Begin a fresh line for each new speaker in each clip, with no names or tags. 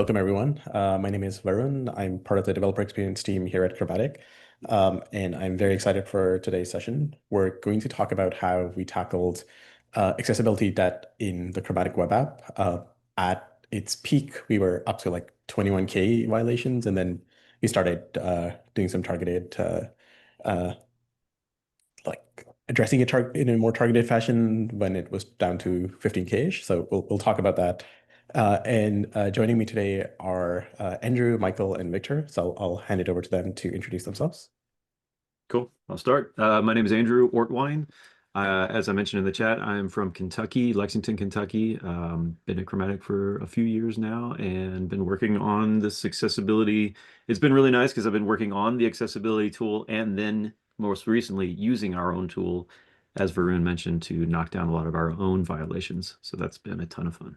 Welcome, everyone. My name is Varun. I'm part of the developer experience team here at Chromatic, and I'm very excited for today's session. We're going to talk about how we tackled accessibility debt in the Chromatic web app. At its peak, we were up to like 21K violations, and then we started doing some targeted, uh, like addressing it in a more targeted fashion when it was down to 15K-ish. So we'll talk about that. And joining me today are Andrew, Michael, and Victor. So I'll hand it over to them to introduce themselves.
Cool. I'll start. My name is Andrew Ortwein. As I mentioned in the chat, I'm from Kentucky, Lexington, Kentucky. Been at Chromatic for a few years now and been working on this accessibility. It's been really nice because I've been working on the accessibility tool and then most recently using our own tool, as Varun mentioned, to knock down a lot of our own violations. So that's been a ton of fun.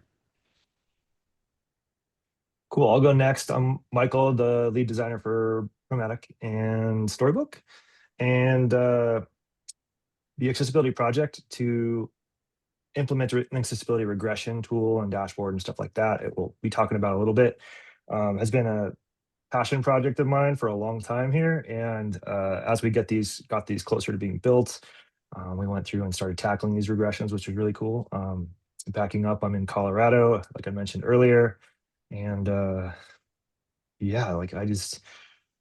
Cool. I'll go next. I'm Michael, the lead designer for Chromatic and Storybook. And the accessibility project to implement an accessibility regression tool and dashboard and stuff like that, it will be talking about a little bit, has been a passion project of mine for a long time here. And as we got these closer to being built, we went through and started tackling these regressions, which was really cool. Backing up, I'm in Colorado, like I mentioned earlier. And yeah, like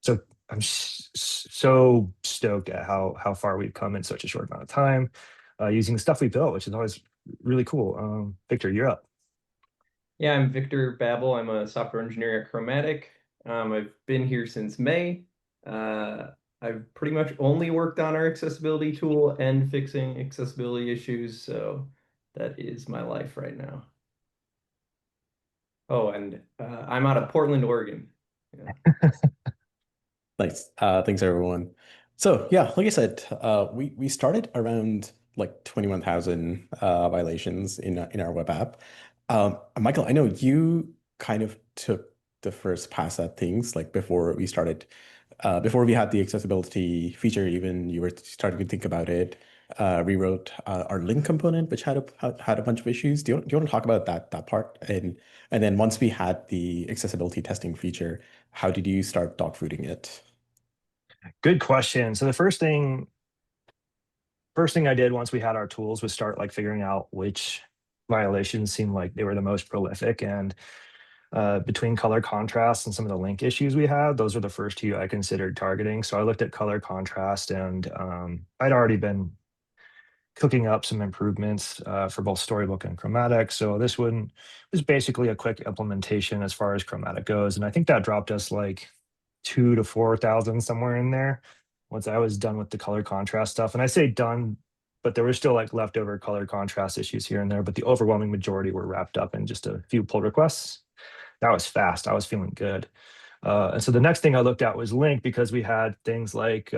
so I'm so stoked at how far we've come in such a short amount of time, using the stuff we built, which is always really cool. Victor, you're up.
Yeah, I'm Victor Babel. I'm a software engineer at Chromatic. I've been here since May. I've pretty much only worked on our accessibility tool and fixing accessibility issues, so that is my life right now. Oh, and I'm out of Portland, Oregon. Yeah.
Nice. Thanks, everyone. So yeah, like I said, we started around like 21,000 violations in our web app. Michael, I know you kind of took the first pass at things like before we started, before we had the accessibility feature, even you were starting to think about it. Rewrote our link component, which had a bunch of issues. Do you want to talk about that part? And then once we had the accessibility testing feature, how did you start dogfooding it?
Good question. So the first thing I did once we had our tools was start like figuring out which violations seemed like they were the most prolific. And between color contrast and some of the link issues we had, those were the first two I considered targeting. So I looked at color contrast, and I'd already been cooking up some improvements for both Storybook and Chromatic. So this one was basically a quick implementation as far as Chromatic goes. And I think that dropped us like 2,000 to 4,000 somewhere in there once I was done with the color contrast stuff. And I say done, but there were still like leftover color contrast issues here and there, but the overwhelming majority were wrapped up in just a few pull requests. That was fast. I was feeling good. And so the next thing I looked at was link, because we had things like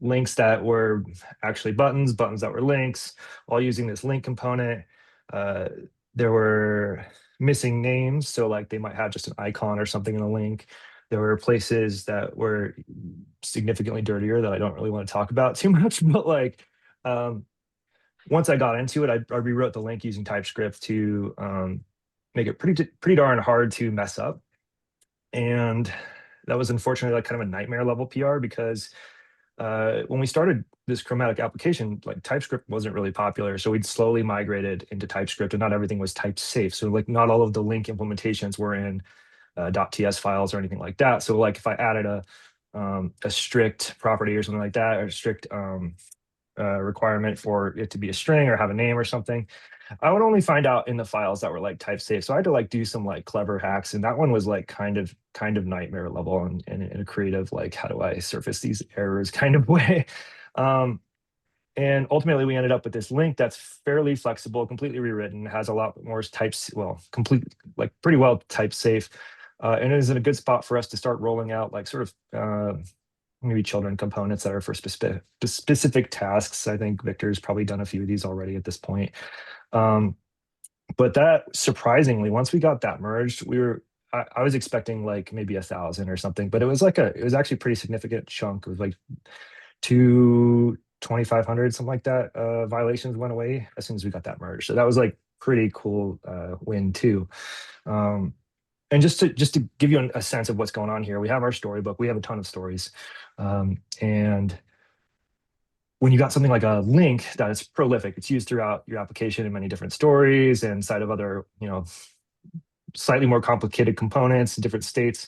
links that were actually buttons that were links, all using this link component. There were missing names, so like they might have just an icon or something in a link. There were places that were significantly dirtier that I don't really want to talk about too much, but like once I got into it, I rewrote the link using TypeScript to make it pretty darn hard to mess up. And that was unfortunately like kind of a nightmare level PR, because when we started this Chromatic application, like TypeScript wasn't really popular. So we'd slowly migrated into TypeScript, and not everything was type safe. So like not all of the link implementations were in .ts files or anything like that. So like if I added a strict property or something like that, or a strict requirement for it to be a string or have a name or something, I would only find out in the files that were like type safe. So I had to like do some like clever hacks, and that one was like kind of nightmare level, and in a creative, like, how do I surface these errors kind of way. And ultimately we ended up with this link that's fairly flexible, completely rewritten, has a lot more types, well, like pretty well type safe, and it is in a good spot for us to start rolling out like sort of maybe children components that are for specific tasks. I think Victor's probably done a few of these already at this point. But that, surprisingly, once we got that merged, I was expecting like maybe 1,000 or something, but it was actually a pretty significant chunk. It was like 2,500, something like that. Violations went away as soon as we got that merged. So that was like pretty cool win too. And just to give you a sense of what's going on here, we have our storybook. We have a ton of stories, and when you got something like a link that is prolific, it's used throughout your application in many different stories and inside of other, slightly more complicated components in different states.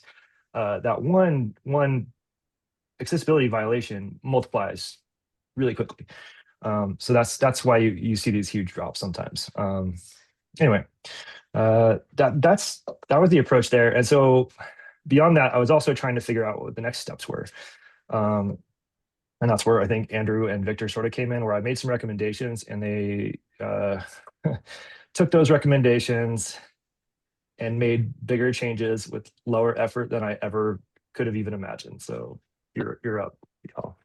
That one accessibility violation multiplies really quickly. So that's why you see these huge drops sometimes. Anyway, that was the approach there. And so beyond that, I was also trying to figure out what the next steps were. And that's where I think Andrew and Victor sort of came in, where I made some recommendations and they took those recommendations and made bigger changes with lower effort than I ever could have even imagined. So you're up, y'all.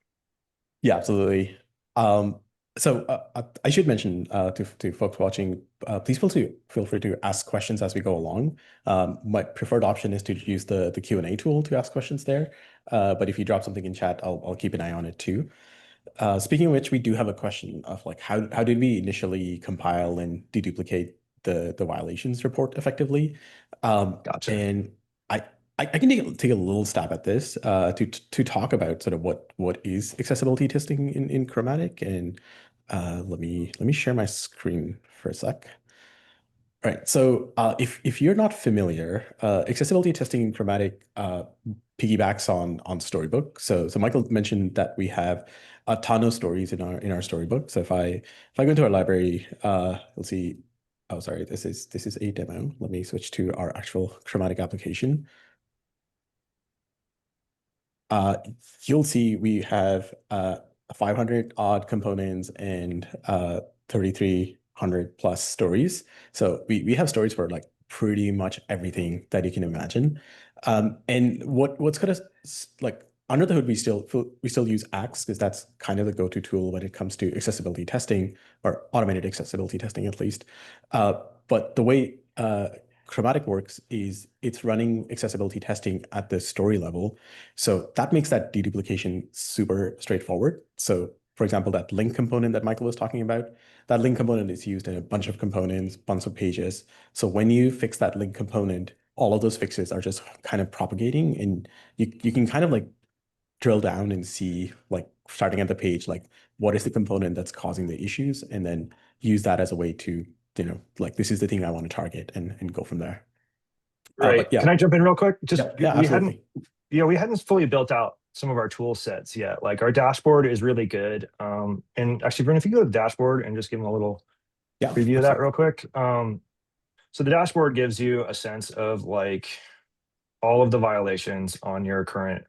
Yeah, absolutely. I should mention to folks watching, please feel free to ask questions as we go along. My preferred option is to use the Q&A tool to ask questions there. But if you drop something in chat, I'll keep an eye on it too. Speaking of which, we do have a question of like how did we initially compile and deduplicate the violations report effectively?
Gotcha.
And I can take a little stab at this to talk about sort of what is accessibility testing in Chromatic, and let me share my screen for a sec. All right, so if you're not familiar, accessibility testing in Chromatic piggybacks on Storybook. So Michael mentioned that we have a ton of stories in our Storybook. So if I go into our library, let's see. Oh, sorry, this is a demo. Let me switch to our actual Chromatic application. You'll see we have 500 odd components and 3,300 plus stories. So we have stories for like pretty much everything that you can imagine. And what's kind of like under the hood, we still use Axe because that's kind of the go-to tool when it comes to accessibility testing, or automated accessibility testing at least. But the way Chromatic works is it's running accessibility testing at the story level. So that makes that deduplication super straightforward. So for example, that link component that Michael was talking about, that link component is used in a bunch of components, bunch of pages. So when you fix that link component, all of those fixes are just kind of propagating, and you can kind of like drill down and see, like starting at the page, like what is the component that's causing the issues, and then use that as a way to, like this is the thing I want to target and go from there.
Right.
Yeah.
Can I jump in real quick?
Yeah, absolutely.
We hadn't fully built out some of our tool sets yet. Like our dashboard is really good. And actually, Brent, if you go to the dashboard and just give them a little preview of that real quick. So the dashboard gives you a sense of like all of the violations on your current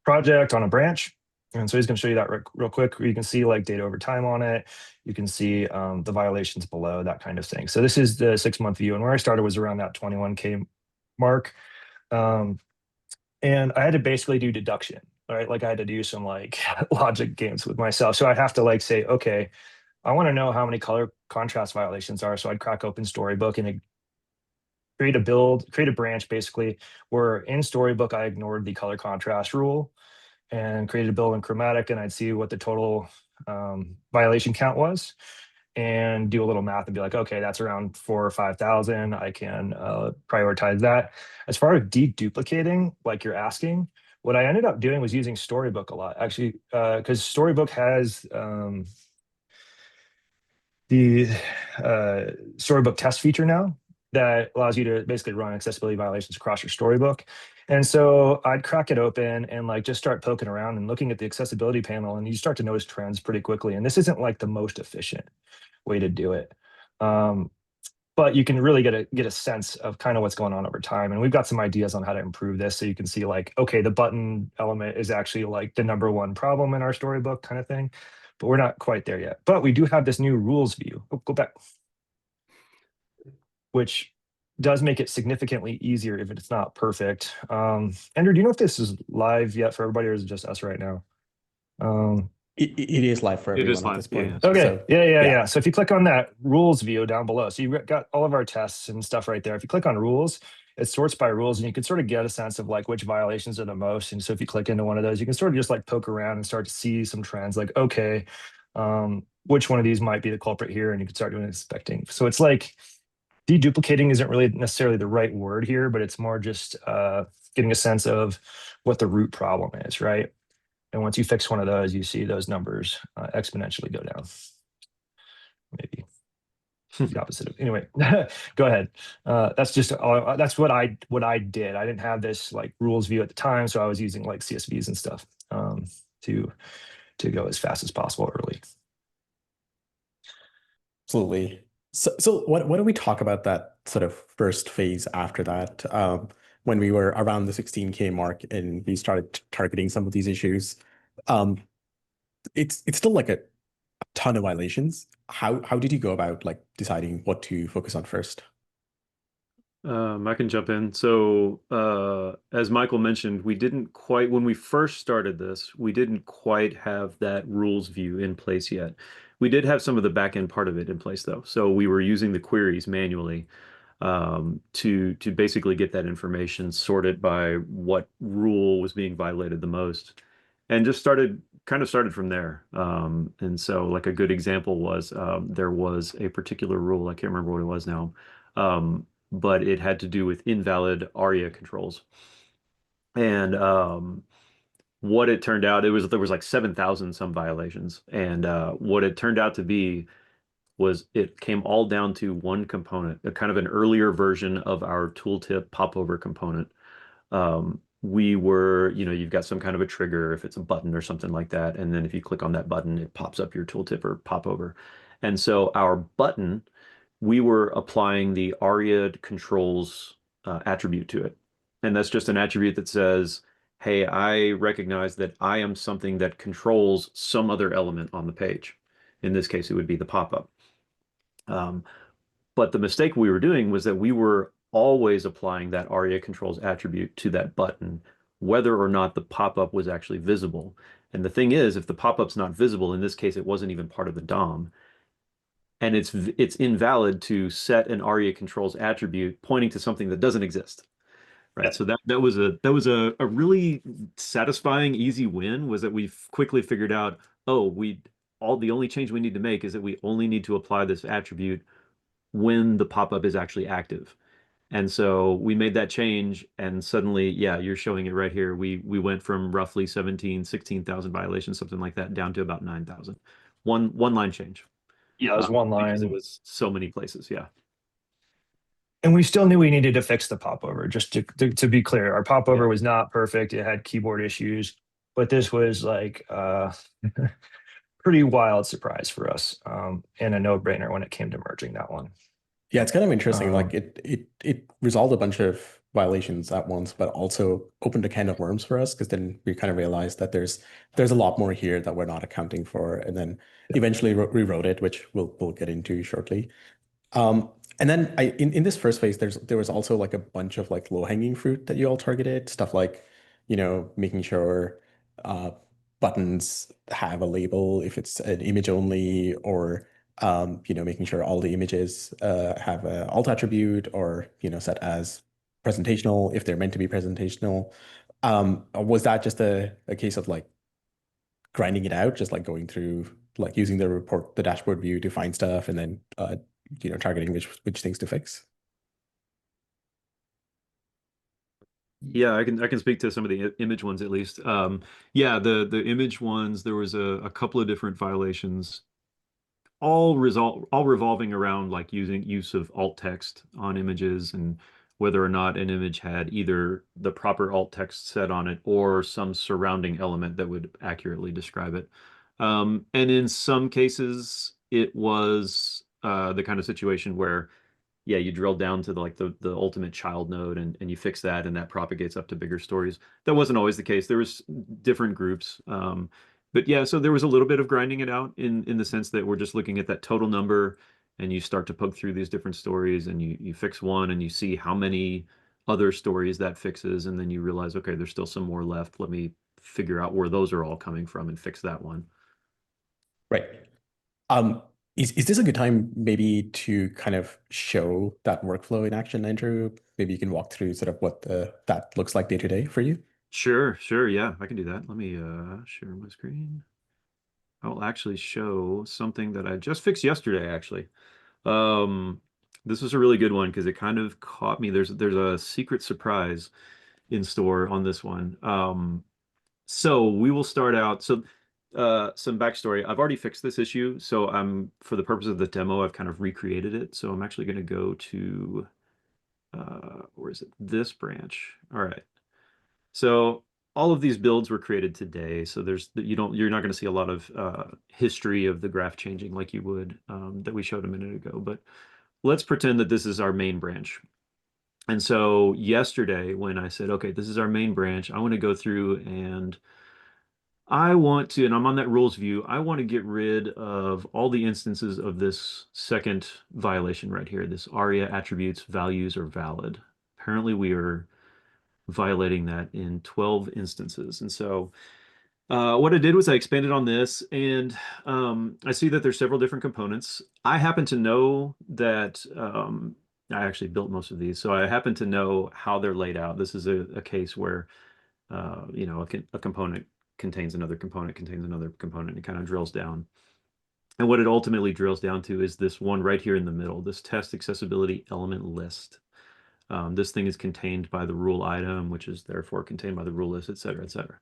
project on a branch. And so he's going to show you that real quick. You can see like data over time on it. You can see the violations below, that kind of thing. So this is the 6-month view. And where I started was around that 21K mark. And I had to basically do deduction, right? Like I had to do some like logic games with myself. So I have to like say, okay, I want to know how many color contrast violations are. So I'd crack open Storybook and create a branch basically where in Storybook, I ignored the color contrast rule and created a build in Chromatic, and I'd see what the total violation count was and do a little math and be like, okay, that's around 4,000 or 5,000. I can prioritize that. As far as deduplicating, like you're asking, what I ended up doing was using Storybook a lot, actually, because Storybook has the Storybook test feature now that allows you to basically run accessibility violations across your Storybook. And so I'd crack it open and like just start poking around and looking at the accessibility panel, and you start to notice trends pretty quickly. And this isn't like the most efficient way to do it. But you can really get a sense of kind of what's going on over time. And we've got some ideas on how to improve this. So you can see like, okay, the button element is actually like the #1 problem in our Storybook kind of thing. But we're not quite there yet. But we do have this new rules view. Oh, go back. Which does make it significantly easier if it's not perfect. Andrew, do you know if this is live yet for everybody, or is it just us right now?
It is live for everyone at this point.
Yeah.
Okay.
So,
yeah. So if you click on that rules view down below, so you've got all of our tests and stuff right there. If you click on rules, it sorts by rules, and you can sort of get a sense of like which violations are the most. And so if you click into one of those, you can sort of just like poke around and start to see some trends like, okay, which one of these might be the culprit here, and you can start doing inspecting. So it's like deduplicating isn't really necessarily the right word here, but it's more just getting a sense of what the root problem is, right? And once you fix one of those, you see those numbers exponentially go down. Maybe the opposite of, anyway, go ahead. That's just that's what I did. I didn't have this like rules view at the time, so I was using like CSVs and stuff to go as fast as possible early.
Absolutely. So why don't we talk about that sort of first phase after that, when we were around the 16K mark and we started targeting some of these issues. It's still like a ton of violations. How did you go about like deciding what to focus on first?
I can jump in. So, as Michael mentioned, we didn't quite, when we first started this, we didn't quite have that rules view in place yet. We did have some of the back end part of it in place though. So we were using the queries manually to basically get that information sorted by what rule was being violated the most, and just kind of started from there. And so, like a good example was there was a particular rule, I can't remember what it was now. But it had to do with invalid ARIA controls. And what it turned out, there was like 7,000 some violations. And what it turned out to be was it came all down to one component, a kind of an earlier version of our tooltip popover component. You've got some kind of a trigger if it's a button or something like that. And then if you click on that button, it pops up your tooltip or popover. And so our button, we were applying the ARIA controls attribute to it. And that's just an attribute that says, hey, I recognize that I am something that controls some other element on the page. In this case, it would be the pop-up. But the mistake we were doing was that we were always applying that ARIA controls attribute to that button, whether or not the pop-up was actually visible. And the thing is, if the pop-up's not visible, in this case, it wasn't even part of the DOM, and it's invalid to set an ARIA controls attribute pointing to something that doesn't exist. Right.
Yep.
So that was a really satisfying, easy win, was that we quickly figured out, oh, the only change we need to make is that we only need to apply this attribute when the pop-up is actually active. And so we made that change, and suddenly, yeah, you're showing it right here. We went from roughly 16,000 violations, something like that, down to about 9,000. One line change.
Yeah, it was one
Because it
line.
was so many places, yeah.
And we still knew we needed to fix the popover, just to be clear. Our popover was not perfect. It had keyboard issues, but this was like pretty wild surprise for us, and a no-brainer when it came to merging that one.
Yeah, it's kind of interesting. Like it resolved a bunch of violations at once, but also opened a can of worms for us, because then we kind of realized that there's a lot more here that we're not accounting for, and then eventually rewrote it, which we'll get into shortly. And then in this first phase, there was also like a bunch of like low-hanging fruit that you all targeted, stuff like, making sure buttons have a label if it's an image only, or making sure all the images have an alt attribute, or set as presentational if they're meant to be presentational. Was that just a case of like grinding it out, just like going through, like using the dashboard view to find stuff, and then targeting which things to fix?
Yeah, I can speak to some of the image ones at least. Yeah, the image ones, there was a couple of different violations, all revolving around like use of alt text on images, and whether or not an image had either the proper alt text set on it or some surrounding element that would accurately describe it. And in some cases, it was the kind of situation where, yeah, you drill down to the ultimate child node, and you fix that, and that propagates up to bigger stories. That wasn't always the case. There was different groups. But yeah, so there was a little bit of grinding it out in the sense that we're just looking at that total number, and you start to poke through these different stories, and you fix one, and you see how many other stories that fixes, and then you realize, okay, there's still some more left. Let me figure out where those are all coming from and fix that one.
Right. Is this a good time maybe to kind of show that workflow in action, Andrew? Maybe you can walk through sort of what that looks like day to day for you.
Sure, yeah, I can do that. Let me share my screen. I'll actually show something that I just fixed yesterday, actually. This was a really good one because it kind of caught me. There's a secret surprise in store on this one. So we will start out. So some backstory. I've already fixed this issue, so for the purpose of the demo, I've kind of recreated it. So I'm actually going to go to where is it? This branch. All right. So all of these builds were created today. So you're not going to see a lot of history of the graph changing like you would that we showed a minute ago. But let's pretend that this is our main branch. And so yesterday when I said, okay, this is our main branch, I want to go through and and I'm on that rules view, I want to get rid of all the instances of this second violation right here, this aria attributes values are valid. Apparently we are violating that in 12 instances. And so what I did was I expanded on this, and I see that there's several different components. I happen to know that I actually built most of these, so I happen to know how they're laid out. This is a case where a component contains another component, contains another component, and it kind of drills down. And what it ultimately drills down to is this one right here in the middle, this test accessibility element list. This thing is contained by the rule item, which is therefore contained by the rule list, et cetera, et cetera.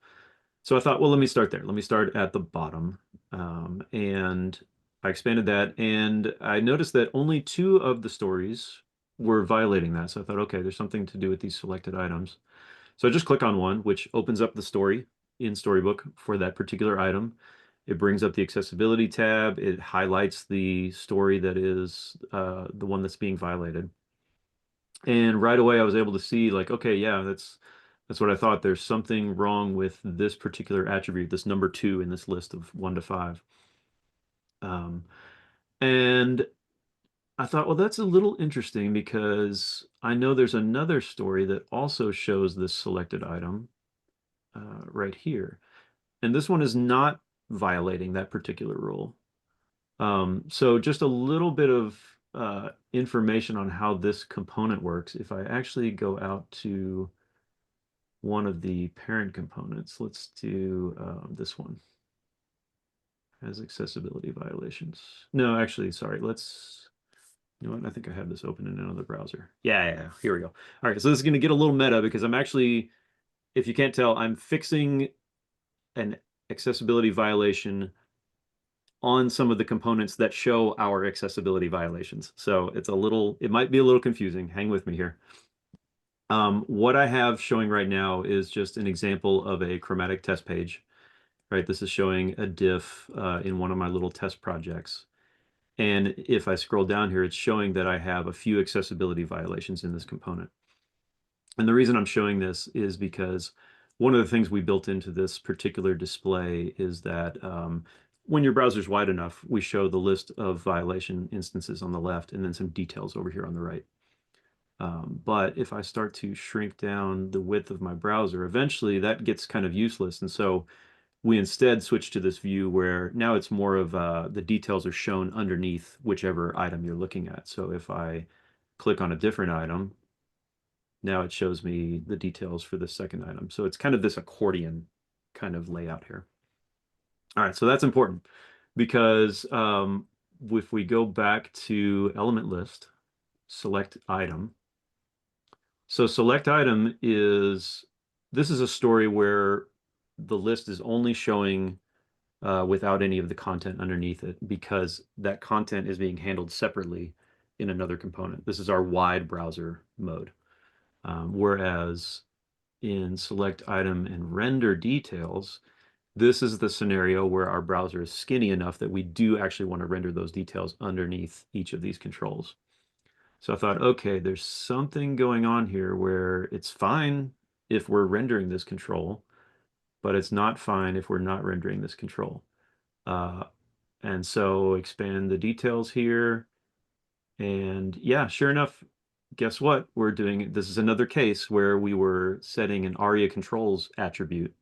So I thought, well, let me start there. Let me start at the bottom. And I expanded that, and I noticed that only 2 of the stories were violating that. So I thought, okay, there's something to do with these selected items. So I just click on one, which opens up the story in Storybook for that particular item. It brings up the accessibility tab. It highlights the story that is the one that's being violated. And right away I was able to see like, okay, yeah, that's what I thought. There's something wrong with this particular attribute, this number 2 in this list of 1 to 5. And I thought, well, that's a little interesting because I know there's another story that also shows this selected item right here. And this one is not violating that particular rule. So just a little bit of information on how this component works. If I actually go out to one of the parent components, let's do this one. Has accessibility violations. No, actually, sorry, you know what? I think I have this open in another browser. Yeah, here we go. All right, so this is going to get a little meta because I'm actually, if you can't tell, I'm fixing an accessibility violation on some of the components that show our accessibility violations. So it might be a little confusing. Hang with me here. What I have showing right now is just an example of a chromatic test page, right? This is showing a diff in one of my little test projects. And if I scroll down here, it's showing that I have a few accessibility violations in this component. And the reason I'm showing this is because one of the things we built into this particular display is that when your browser's wide enough, we show the list of violation instances on the left and then some details over here on the right. But if I start to shrink down the width of my browser, eventually that gets kind of useless. And so we instead switch to this view where now it's more of the details are shown underneath whichever item you're looking at. So if I click on a different item, now it shows me the details for the second item. So it's kind of this accordion kind of layout here. All right, so that's important because if we go back to element list, select item. So select item this is a story where the list is only showing without any of the content underneath it because that content is being handled separately in another component. This is our wide browser mode. Whereas in select item and render details, this is the scenario where our browser is skinny enough that we do actually want to render those details underneath each of these controls. So I thought, okay, there's something going on here where it's fine if we're rendering this control, but it's not fine if we're not rendering this control. And so expand the details here. And yeah, sure enough, guess what? This is another case where we were setting an ARIA controls attribute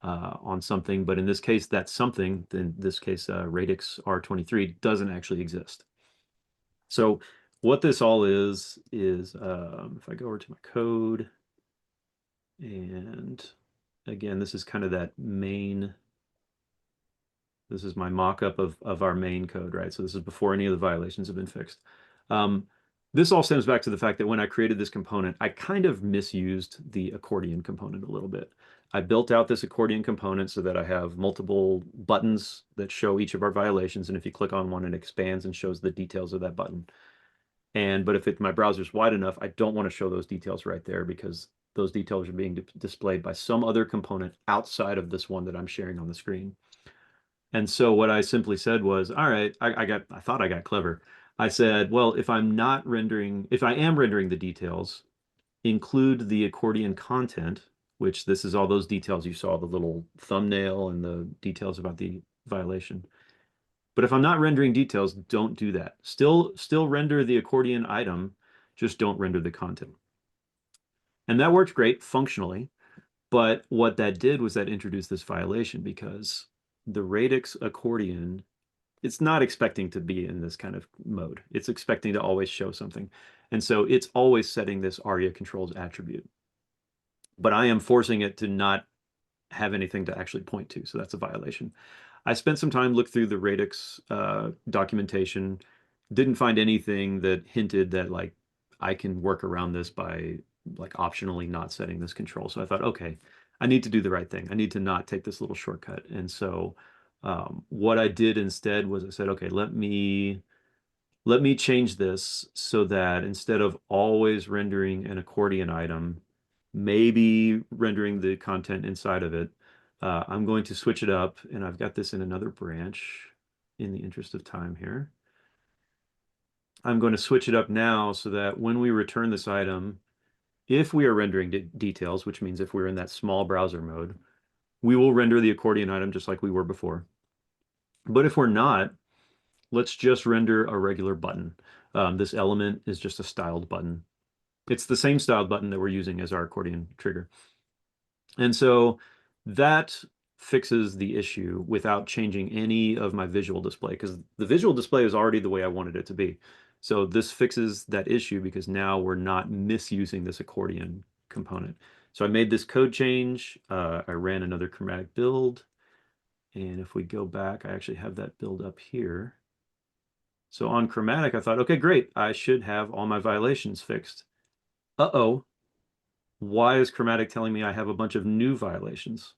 on something, but in this case, that something, in this case, radix R23 doesn't actually exist. So what this all is if I go over to my code, and again, this is kind of that main This is my mock-up of our main code, right? So this is before any of the violations have been fixed. This all stems back to the fact that when I created this component, I kind of misused the accordion component a little bit. I built out this accordion component so that I have multiple buttons that show each of our violations. And if you click on one, it expands and shows the details of that button. But if my browser's wide enough, I don't want to show those details right there because those details are being displayed by some other component outside of this one that I'm sharing on the screen. And so what I simply said was, all right, I thought I got clever. I said, well, if I am rendering the details, include the accordion content, which this is all those details you saw, the little thumbnail and the details about the violation. But if I'm not rendering details, don't do that. Still render the accordion item, just don't render the content. And that worked great functionally. But what that did was that introduced this violation because the radix accordion, it's not expecting to be in this kind of mode. It's expecting to always show something. And so it's always setting this ARIA controls attribute. But I am forcing it to not have anything to actually point to. So that's a violation. I spent some time looked through the radix documentation, didn't find anything that hinted that like I can work around this by like optionally not setting this control. So I thought, okay, I need to do the right thing. I need to not take this little shortcut. And so what I did instead was I said, okay, let me change this so that instead of always rendering an accordion item, maybe rendering the content inside of it, I'm going to switch it up, and I've got this in another branch in the interest of time here. I'm going to switch it up now so that when we return this item, if we are rendering details, which means if we're in that small browser mode, we will render the accordion item just like we were before. But if we're not, let's just render a regular button. This element is just a styled button. It's the same styled button that we're using as our accordion trigger. And so that fixes the issue without changing any of my visual display because the visual display is already the way I wanted it to be. So this fixes that issue because now we're not misusing this accordion component. So I made this code change. I ran another chromatic build. And if we go back, I actually have that build up here. So on Chromatic, I thought, okay, great. I should have all my violations fixed. Uh-oh. Why is Chromatic telling me I have a bunch of new violations?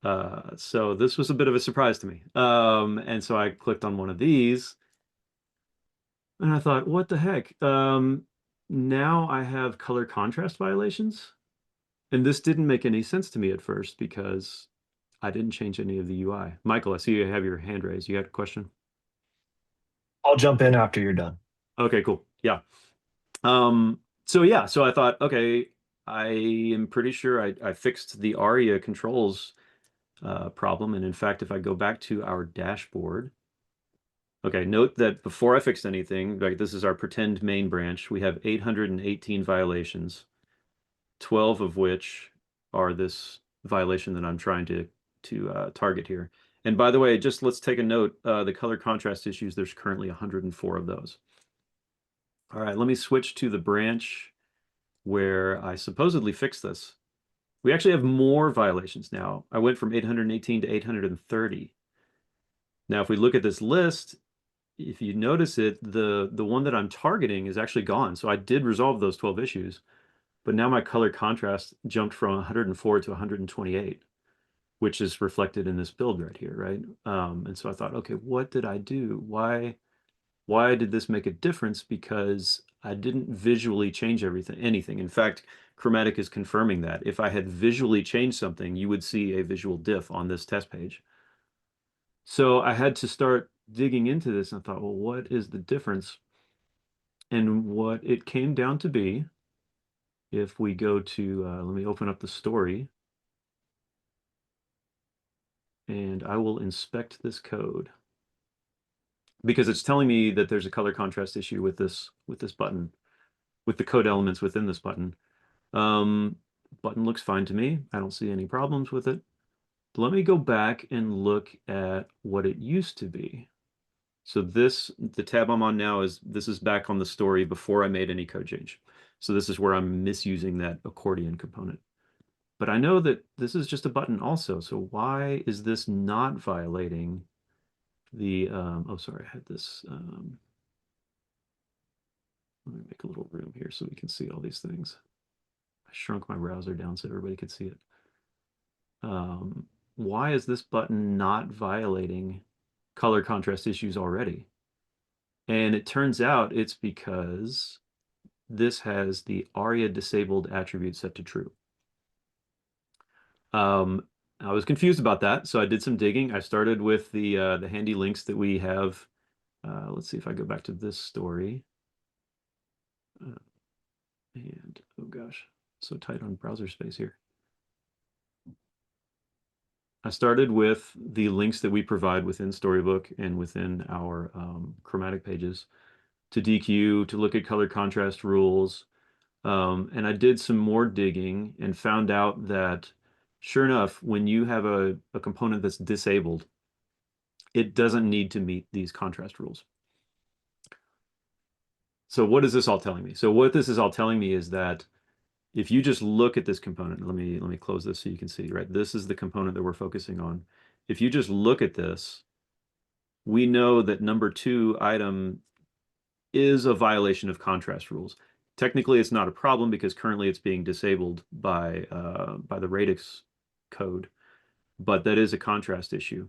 So this was a bit of a surprise to me. And so I clicked on one of these and I thought, what the heck? Now I have color contrast violations. And this didn't make any sense to me at first because I didn't change any of the UI. Michael, I see you have your hand raised. You got a question?
I'll jump in after you're done.
Okay, cool. Yeah. So I thought, okay, I am pretty sure I fixed the ARIA controls problem. And in fact, if I go back to our dashboard, okay, note that before I fixed anything, right, this is our pretend main branch. We have 818 violations, 12 of which are this violation that I'm trying to target here. And by the way, just let's take a note, the color contrast issues, there's currently 104 of those. All right, let me switch to the branch where I supposedly fixed this. We actually have more violations now. I went from 818 to 830. Now, if we look at this list, if you notice it, the one that I'm targeting is actually gone. So I did resolve those 12 issues, but now my color contrast jumped from 104 to 128, which is reflected in this build right here, right? And so I thought, okay, what did I do? Why did this make a difference? Because I didn't visually change anything. In fact, Chromatic is confirming that. If I had visually changed something, you would see a visual diff on this test page. So I had to start digging into this and I thought, well, what is the difference? And what it came down to be, if we go to, let me open up the story, and I will inspect this code because it's telling me that there's a color contrast issue with this button, with the code elements within this button. Button looks fine to me. I don't see any problems with it. But let me go back and look at what it used to be. So the tab I'm on now this is back on the story before I made any code change. So this is where I'm misusing that accordion component. But I know that this is just a button also. So why is this not violating the, oh, sorry, I had this, let me make a little room here so we can see all these things. I shrunk my browser down so everybody could see it. Why is this button not violating color contrast issues already? And it turns out it's because this has the ARIA disabled attribute set to true. I was confused about that, so I did some digging. I started with the handy links that we have. Let's see if I go back to this story. And oh gosh, so tight on browser space here. I started with the links that we provide within Storybook and within our Chromatic pages to DQ, to look at color contrast rules. And I did some more digging and found out that, sure enough, when you have a component that's disabled, it doesn't need to meet these contrast rules. So what is this all telling me? So what this is all telling me is that if you just look at this component, let me close this so you can see, right? This is the component that we're focusing on. If you just look at this, we know that number 2 item is a violation of contrast rules. Technically, it's not a problem because currently it's being disabled by the radix code, but that is a contrast issue.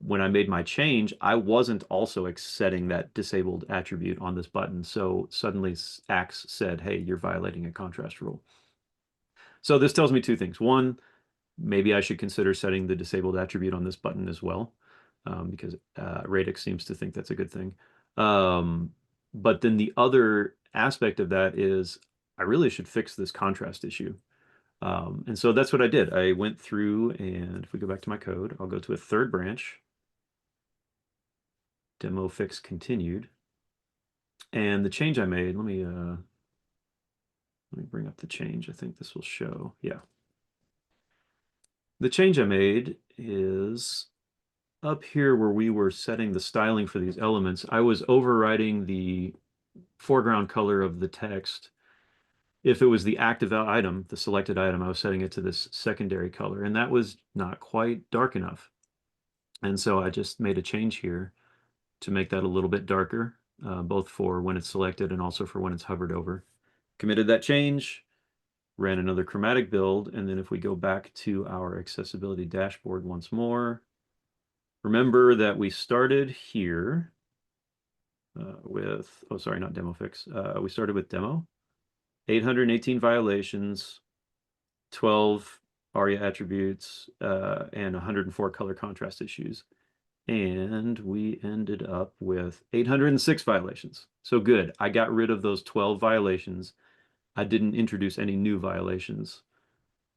When I made my change, I wasn't also setting that disabled attribute on this button. So suddenly Axe said, hey, you're violating a contrast rule. So this tells me 2 things. One, maybe I should consider setting the disabled attribute on this button as well, because radix seems to think that's a good thing. But then the other aspect of that is I really should fix this contrast issue. And so that's what I did. I went through, and if we go back to my code, I'll go to a 3rd branch, demo fix continued. And the change I made, let me bring up the change. I think this will show. Yeah. The change I made is up here where we were setting the styling for these elements. I was overriding the foreground color of the text. If it was the active item, the selected item, I was setting it to this secondary color, and that was not quite dark enough. And so I just made a change here to make that a little bit darker, both for when it's selected and also for when it's hovered over. Committed that change, ran another chromatic build, and then if we go back to our accessibility dashboard once more, remember that we started here with, oh, sorry, not demo fix. We started with demo. 818 violations, 12 ARIA attributes, and 104 color contrast issues. And we ended up with 806 violations. So good. I got rid of those 12 violations. I didn't introduce any new violations.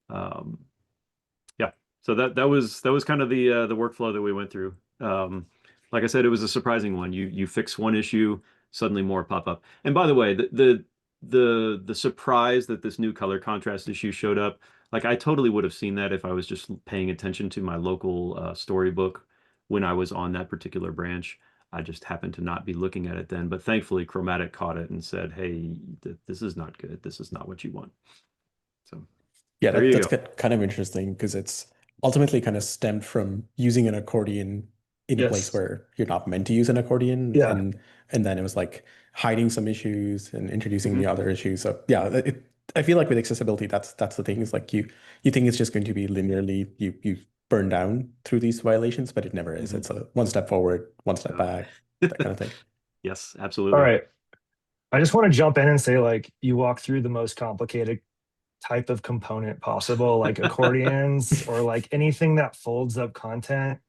Yeah. So that was kind of the workflow that we went through. Like I said, it was a surprising one. You fix one issue, suddenly more pop up. And by the way, the surprise that this new color contrast issue showed up, like I totally would have seen that if I was just paying attention to my local Storybook when I was on that particular branch. I just happened to not be looking at it then, but thankfully Chromatic caught it and said, hey, this is not good. This is not what you want. So
Yeah,
there you
that's
go.
kind of interesting because it's ultimately kind of stemmed from using an accordion in a place
Yes.
where you're not meant to use an accordion.
Yeah.
And then it was like hiding some issues and introducing
Mhm.
the other issues. So yeah, I feel like with accessibility, that's the thing. Is like you think it's just going to be linearly you burn down through these violations, but it never is.
Mhm.
It's a one step forward, one step back, that kind of thing.
Yes,
All
absolutely.
right. I just want to jump in and say, like, you walk through the most complicated type of component possible, like accordions or like anything that folds up content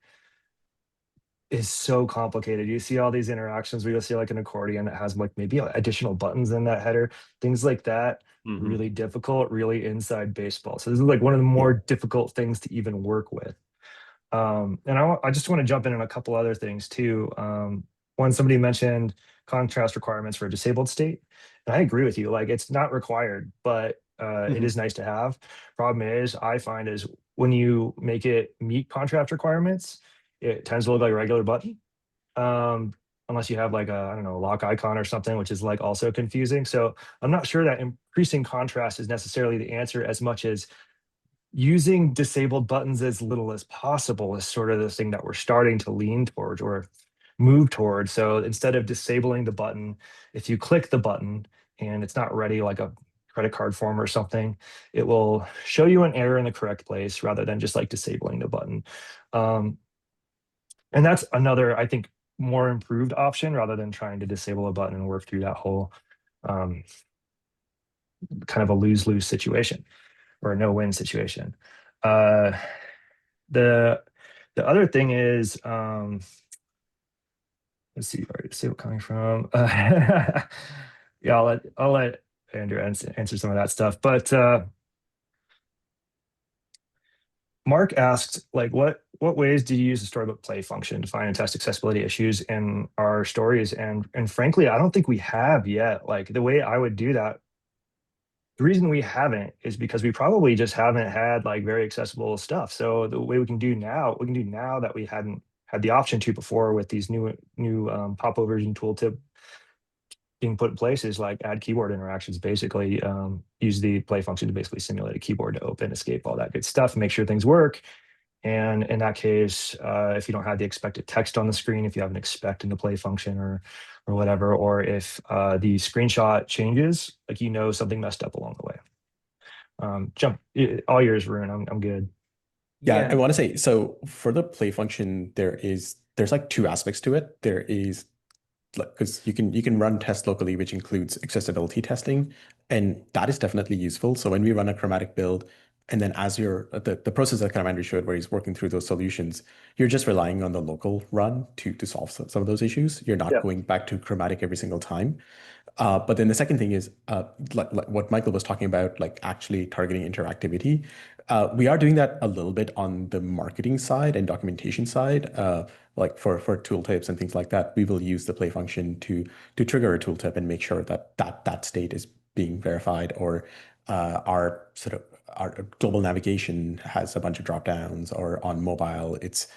is so complicated. You see all these interactions where you'll see like an accordion that has like maybe additional buttons in that header, things like that.
Mhm.
Really difficult, really inside baseball. So this is like one of the more difficult things to even work with. And I just want to jump in on a couple other things too. One, somebody mentioned contrast requirements for a disabled state. And I agree with you. Like it's not required, but it is nice to have. Problem is, I find is when you make it meet contrast requirements, it tends to look like a regular button. Unless you have like a, I don't know, lock icon or something, which is like also confusing. So I'm not sure that increasing contrast is necessarily the answer as much as using disabled buttons as little as possible is sort of the thing that we're starting to lean towards or move towards. So instead of disabling the button, if you click the button and it's not ready, like a credit card form or something, it will show you an error in the correct place rather than just like disabling the button. And that's another, I think, more improved option rather than trying to disable a button and work through that whole kind of a lose-lose situation or a no-win situation. The other thing is, let's see where is it coming from. Yeah, I'll let Andrew answer some of that stuff. But Mark asked, like, what ways do you use the Storybook play function to find and test accessibility issues in our stories? And frankly, I don't think we have yet. Like the way I would do that, the reason we haven't is because we probably just haven't had like very accessible stuff. So the way we can do now that we hadn't had the option to before with these new popovers and tooltip being put in place is like add keyboard interactions, basically use the play function to basically simulate a keyboard to open, escape, all that good stuff, make sure things work. And in that case, if you don't have the expected text on the screen, if you have an expect in the play function or whatever, or if the screenshot changes, like something messed up along the way. All yours, Varun. I'm good.
Yeah, I want to say, so for the play function, there's like two aspects to it. There is because you can run tests locally, which includes accessibility testing, and that is definitely useful. So when we run a Chromatic build, and then as the process that kind of Andrew showed, where he's working through those solutions, you're just relying on the local run to solve some of those issues. You're not going back to Chromatic every single time. But then the second thing is like what Michael was talking about, like actually targeting interactivity. We are doing that a little bit on the marketing side and documentation side. Like for tooltips and things like that, we will use the play function to trigger a tooltip and make sure that state is being verified, or our global navigation has a bunch of drop downs, or on mobile it's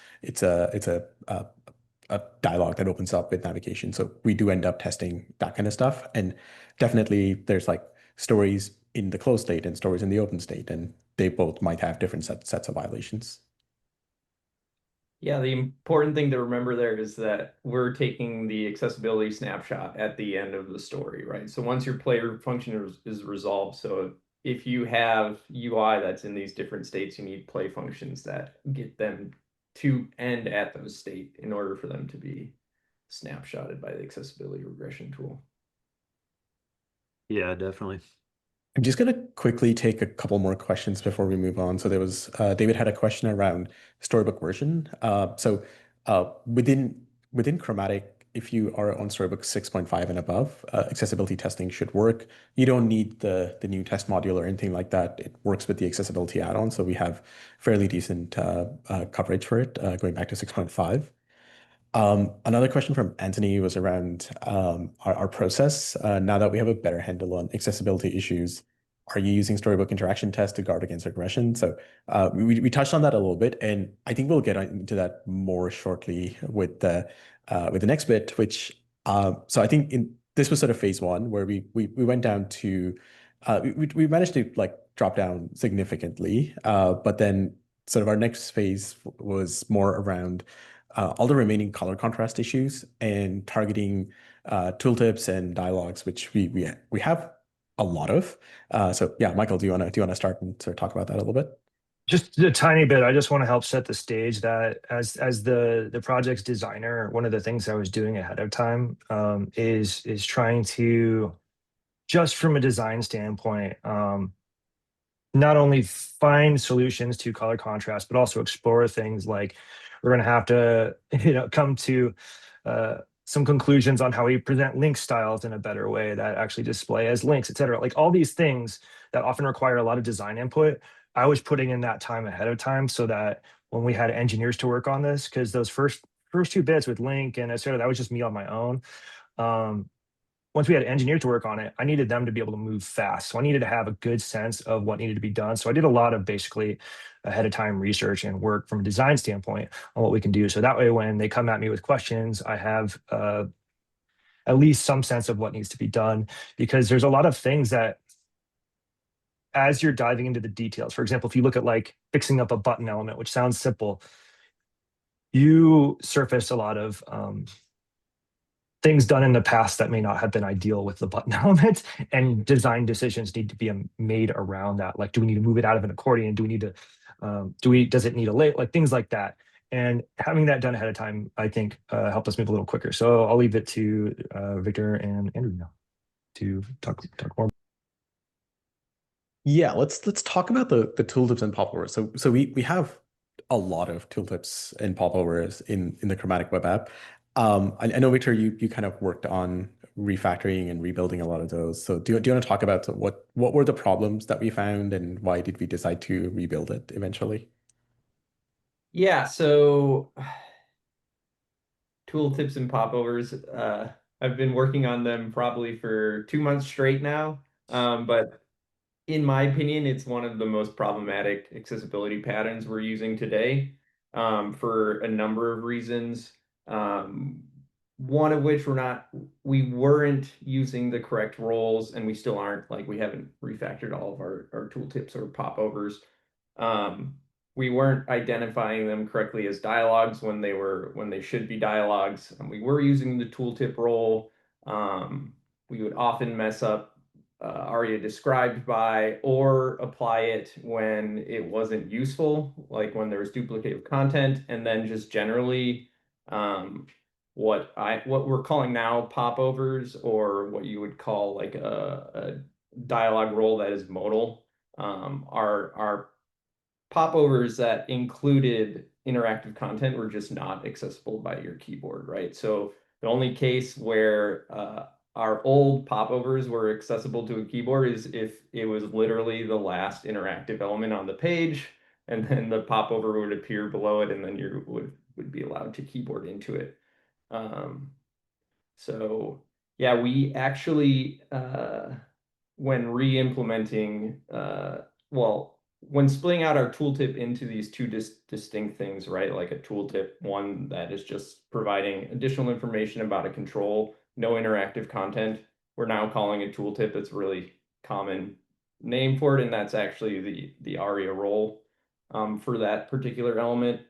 a dialog that opens up with navigation. So we do end up testing that kind of stuff. And definitely there's like stories in the closed state and stories in the open state, and they both might have different sets of violations.
Yeah, the important thing to remember there is that we're taking the accessibility snapshot at the end of the story, right? So once your player function is resolved, so if you have UI that's in these different states, you need play functions that get them to end at those state in order for them to be snapshotted by the accessibility regression tool.
Yeah, definitely.
I'm just going to quickly take a couple more questions before we move on. So there was David had a question around Storybook version. So within Chromatic, if you are on Storybook 6.5 and above, accessibility testing should work. You don't need the new test module or anything like that. It works with the accessibility add-on. So we have fairly decent coverage for it going back to 6.5. Another question from Anthony was around our process. Now that we have a better handle on accessibility issues, are you using Storybook interaction tests to guard against regression? So we touched on that a little bit, and I think we'll get into that more shortly with the next bit. Which so I think this was sort of phase one, where we went down to we managed to like drop down significantly, but then sort of our next phase was more around all the remaining color contrast issues and targeting tooltips and dialogues, which we have a lot of. So yeah, Michael, do you want to start and sort of talk about that a little bit?
Just a tiny bit. I just want to help set the stage that as the project's designer, one of the things I was doing ahead of time is trying to, just from a design standpoint, not only find solutions to color contrast, but also explore things like we're going to have to, come to some conclusions on how we present link styles in a better way that actually display as links, et cetera. Like all these things that often require a lot of design input, I was putting in that time ahead of time so that when we had engineers to work on this, because those first two bits with link and et cetera, that was just me on my own. Once we had engineers to work on it, I needed them to be able to move fast. So I needed to have a good sense of what needed to be done. So I did a lot of basically ahead of time research and work from a design standpoint on what we can do. So that way, when they come at me with questions, I have at least some sense of what needs to be done, because there's a lot of things that as you're diving into the details, for example, if you look at like fixing up a button element, which sounds simple, you surface a lot of things done in the past that may not have been ideal with the button element, and design decisions need to be made around that. Like, do we need to move it out of an accordion? Do we need to, does it need a late, like things like that. And having that done ahead of time, I think helped us move a little quicker. So I'll leave it to Victor and Andrew now to talk more.
Yeah, let's talk about the tooltips and popovers. So we have a lot of tooltips and popovers in the Chromatic web app. I know, Victor, you kind of worked on refactoring and rebuilding a lot of those. So do you want to talk about what were the problems that we found and why did we decide to rebuild it eventually?
Yeah, so tooltips and popovers, I've been working on them probably for 2 months straight now. But in my opinion, it's one of the most problematic accessibility patterns we're using today, for a number of reasons. One of which we weren't using the correct roles, and we still aren't. Like, we haven't refactored all of our tooltips or popovers. We weren't identifying them correctly as dialogues when they should be dialogues. And we were using the tooltip role. We would often mess up aria described by, or apply it when it wasn't useful, like when there was duplicative content. And then just generally, what we're calling now popovers, or what you would call like a dialogue role that is modal, are popovers that included interactive content were just not accessible by your keyboard, right? So the only case where our old popovers were accessible to a keyboard is if it was literally the last interactive element on the page, and then the popover would appear below it, and then you would be allowed to keyboard into it. So yeah, we actually, when re-implementing, when splitting out our tooltip into these two distinct things, right? Like a tooltip, one that is just providing additional information about a control, no interactive content. We're now calling a tooltip. It's a really common name for it, and that's actually the aria role for that particular element.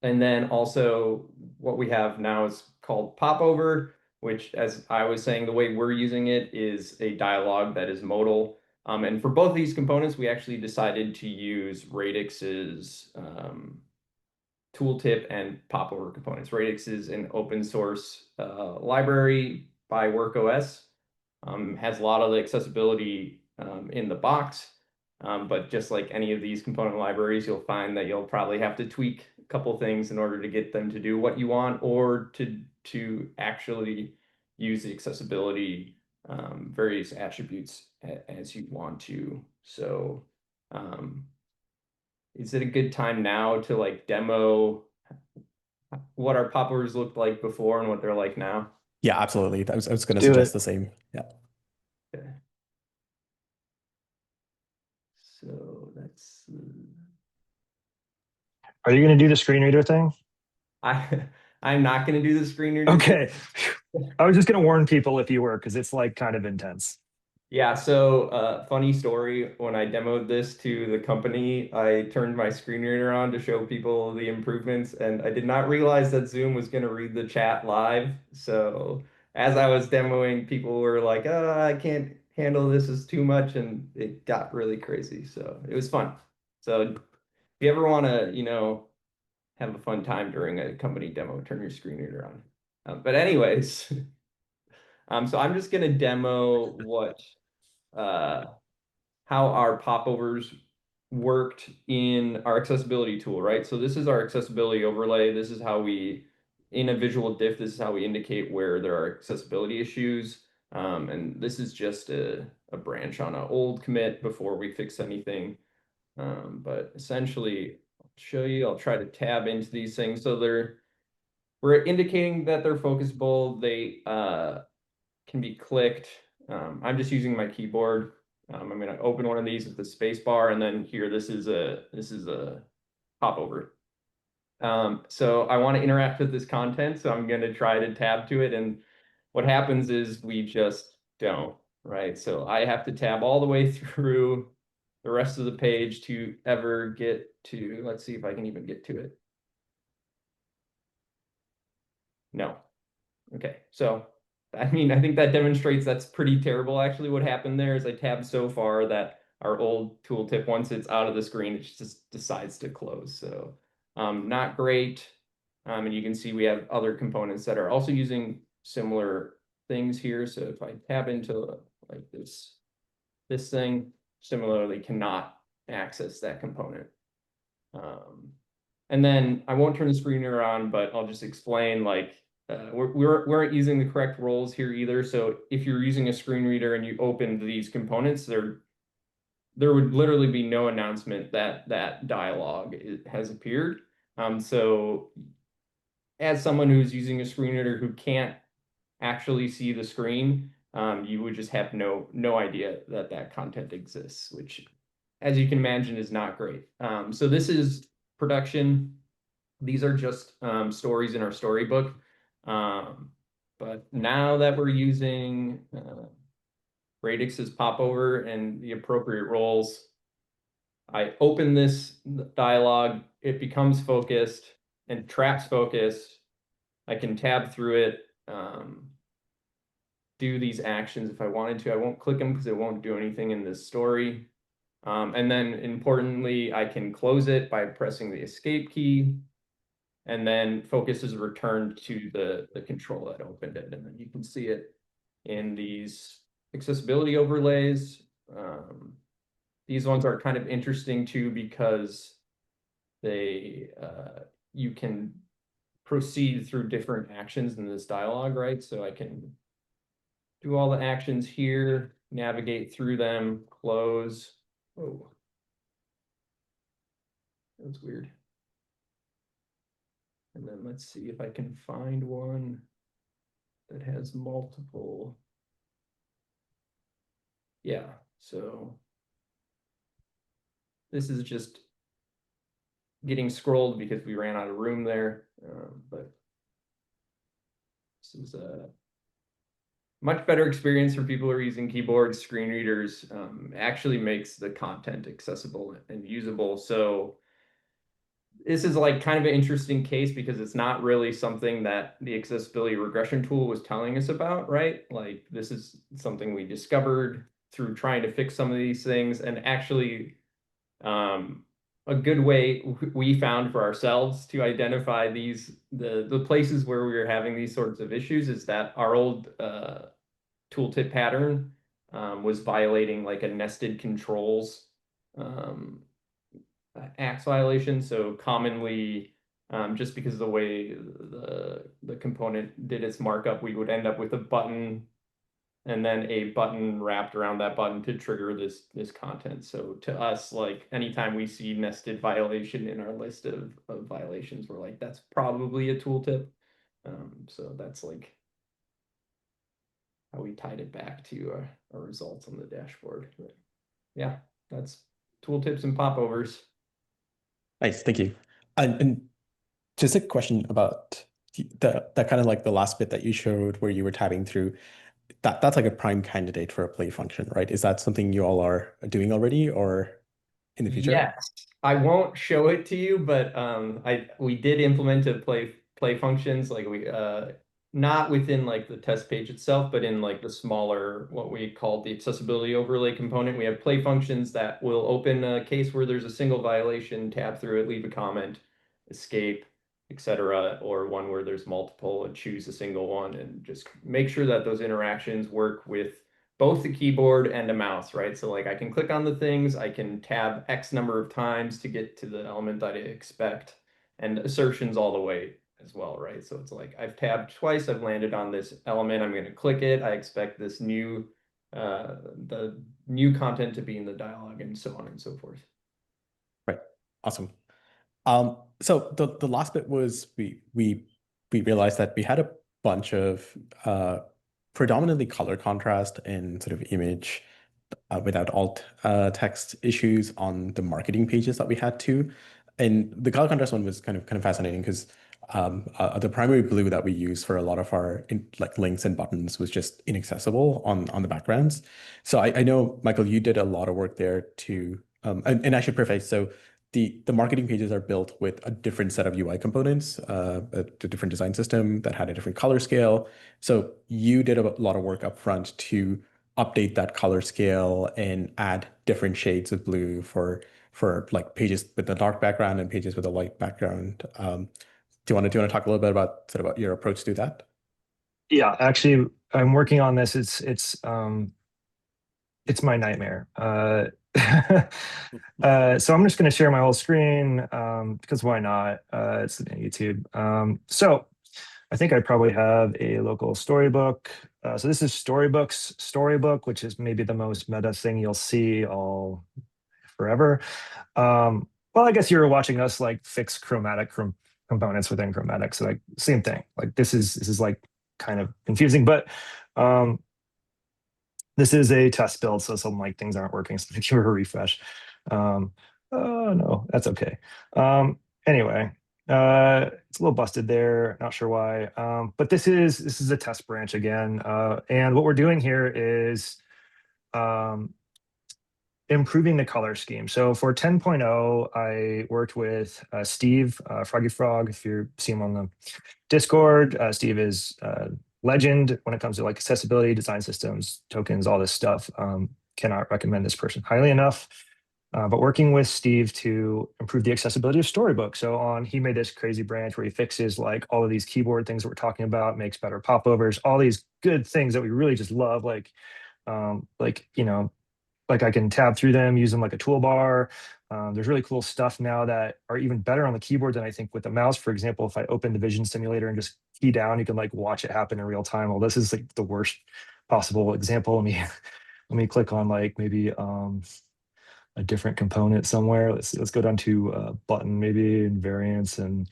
And then also what we have now is called popover, which, as I was saying, the way we're using it is a dialogue that is modal. And for both of these components, we actually decided to use Radix's tooltip and popover components. Radix is an open source library by WorkOS. Has a lot of the accessibility in the box. But just like any of these component libraries, you'll find that you'll probably have to tweak a couple things in order to get them to do what you want, or to actually use the accessibility various attributes as you want to. So is it a good time now to like demo what our popovers looked like before and what they're like now?
Yeah, absolutely. I was going to
Do
suggest
it.
the same. Yeah.
Okay. So that's
Are you going to do the screen reader thing?
I'm not going to do the screen reader.
Okay. I was just going to warn people if you were, because it's like kind of intense.
Yeah, so funny story, when I demoed this to the company, I turned my screen reader on to show people the improvements, and I did not realize that Zoom was going to read the chat live. So as I was demoing, people were like, I can't handle this, is too much, and it got really crazy. So it was fun. So if you ever want to, have a fun time during a company demo, turn your screen reader on. But anyways, so I'm just going to demo how our popovers worked in our accessibility tool, right? So this is our accessibility overlay. This is how in a visual diff, this is how we indicate where there are accessibility issues. And this is just a branch on an old commit before we fix anything. But essentially, I'll show you, I'll try to tab into these things. So we're indicating that they're focusable. They can be clicked. I'm just using my keyboard. I'm going to open one of these with the space bar, and then here, this is a popover. So I want to interact with this content, so I'm going to try to tab to it, and what happens is we just don't, right? So I have to tab all the way through the rest of the page to ever get to, let's see if I can even get to it. No. Okay, so I mean, I think that demonstrates that's pretty terrible. Actually, what happened there is I tabbed so far that our old tooltip, once it's out of the screen, it just decides to close. So not great. And you can see we have other components that are also using similar things here. So if I tab into like this thing, similarly cannot access that component. And then I won't turn the screen reader on, but I'll just explain like we weren't using the correct roles here either. So if you're using a screen reader and you opened these components, there would literally be no announcement that that dialog has appeared. So as someone who's using a screen reader who can't actually see the screen, you would just have no idea that that content exists, which, as you can imagine, is not great. So this is production. These are just stories in our storybook. But now that we're using radix's popover and the appropriate roles, I open this dialog, it becomes focused and traps focus. I can tab through it, do these actions if I wanted to. I won't click them because it won't do anything in this story. And then importantly, I can close it by pressing the escape key. And then focus is returned to the control that opened it. And then you can see it in these accessibility overlays. These ones are kind of interesting too, because they you can proceed through different actions in this dialog, right? So I can do all the actions here, navigate through them, close. Oh, that's weird. And then let's see if I can find one that has multiple. Yeah, so this is just getting scrolled because we ran out of room there, but this is a much better experience for people who are using keyboards, screen readers. Actually makes the content accessible and usable. So this is like kind of an interesting case because it's not really something that the accessibility regression tool was telling us about, right? Like this is something we discovered through trying to fix some of these things, and actually a good way we found for ourselves to identify the places where we were having these sorts of issues is that our old tooltip pattern was violating like a nested controls axe violation. So commonly, just because of the way the component did its markup, we would end up with a button and then a button wrapped around that button to trigger this content. So to us, like anytime we see nested violation in our list of violations, we're like, that's probably a tooltip. So that's like how we tied it back to our results on the dashboard. But yeah, that's tooltips and popovers.
Nice, thank you. And just a question about the kind of like the last bit that you showed where you were tabbing through. That's like a prime candidate for a play function, right? Is that something you all are doing already or in the future?
Yes, I won't show it to you, but we did implement a play functions, like we not within like the test page itself, but in like the smaller, what we call the accessibility overlay component. We have play functions that will open a case where there's a single violation, tab through it, leave a comment, escape, etc., or one where there's multiple and choose a single one, and just make sure that those interactions work with both the keyboard and a mouse, right? So like I can click on the things, I can tab X number of times to get to the element that I expect, and assertions all the way as well, right? So it's like I've tabbed twice, I've landed on this element, I'm going to click it, I expect this new the new content to be in the dialog, and so on and so forth.
Right. Awesome. So the last bit was we realized that we had a bunch of predominantly color contrast and sort of image without alt text issues on the marketing pages that we had too. And the color contrast one was kind of fascinating because the primary blue that we use for a lot of our like links and buttons was just inaccessible on the backgrounds. So I know, Michael, you did a lot of work there to And I should preface, so the marketing pages are built with a different set of UI components, a different design system that had a different color scale. So you did a lot of work up front to update that color scale and add different shades of blue for like pages with a dark background and pages with a light background. Do you want to talk a little bit about sort of about your approach to that?
Yeah, actually, I'm working on this. It's my nightmare. So I'm just going to share my whole screen because why not? It's YouTube. So I think I probably have a local storybook. So this is Storybook's Storybook, which is maybe the most meta thing you'll see all forever. Well, I guess you're watching us like fix chromatic components within Chromatic. So like same thing. Like this is like kind of confusing, but this is a test build, so some like things aren't working. So give her a refresh. Oh no, that's okay. Anyway, it's a little busted there. Not sure why. But this is a test branch again. And what we're doing here is improving the color scheme. So for 10.0, I worked with Steve, Froggy Frog. If you see him on the Discord, Steve is legend when it comes to like accessibility, design systems, tokens, all this stuff. Cannot recommend this person highly enough. But working with Steve to improve the accessibility of Storybook. So he made this crazy branch where he fixes like all of these keyboard things that we're talking about, makes better popovers, all these good things that we really just love, like like I can tab through them, use them like a toolbar. There's really cool stuff now that are even better on the keyboard than I think with the mouse. For example, if I open the vision simulator and just key down, you can like watch it happen in real time. Well, this is like the worst possible example. Let me click on like maybe a different component somewhere. Let's go down to button maybe and variants. And